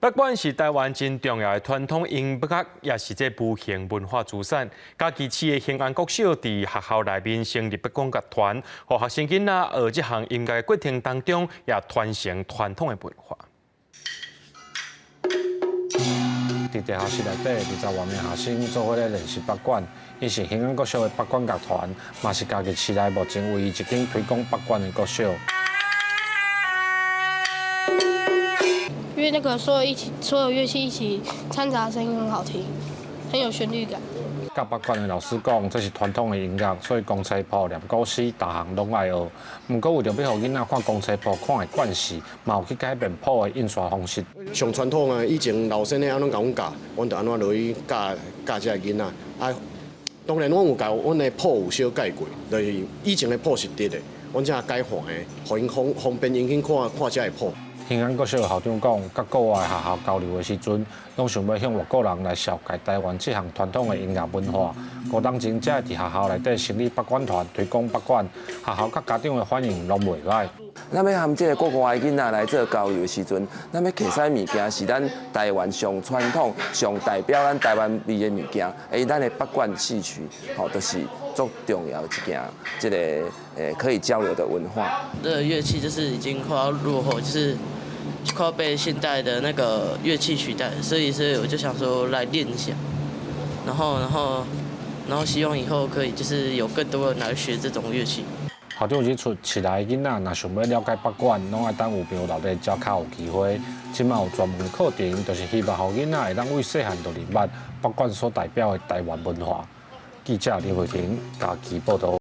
北管是台湾真重要的传统音乐，也是这无形文化资产。嘉义市的兴安国小伫学校内面成立北管乐团，和学生囡仔学这项音乐的过程当中，也传承传统的文化。伫地下室内底，20多名学生做伙咧练习北管。伊是兴安国小的北管乐团，嘛是嘉义市内目前唯一一间推广北管的国小。因为那个所有乐器一起掺杂，声音很好听，很有旋律感。教北管的老师讲，这是传统的音乐，所以公车谱、念古诗，大项拢爱学。不过为着要互囡仔看公车谱看的惯势，嘛有去改变谱的印刷方式。上传统啊，以前老先生安怎甲阮教，阮就安怎落去教这个囡仔。啊，当然阮有教阮的谱有小改过，就是以前的谱是直的，阮才改换的，互因方便因去看这个谱。兴安国小校长讲，甲国外学校交流的时阵，拢想要向外国人来绍介台湾这项传统的音乐文化。5年前才伫学校内底成立北管团，推广北管，学校甲家长的反应拢袂歹。咱要含这个国外的囡仔来做交流的时阵，咱要摕啥物件是咱台湾上传统、上代表咱台湾味的物件，咱的北管戏曲，就是最重要的一件，这个可以交流的文化。这个乐器就是已经快要落后，就是快要被现代的那个乐器取代，所以我就想说来练一下，然后希望以后可以就是有更多人来学这种乐器。校长指出，市内的囡仔若想要了解北管，拢爱等有朋留咧，才较有机会。即马有专门的课程，就是希望互囡仔会当为细汉就认捌北管所代表的台湾文化。记者李慧婷，嘉义报道。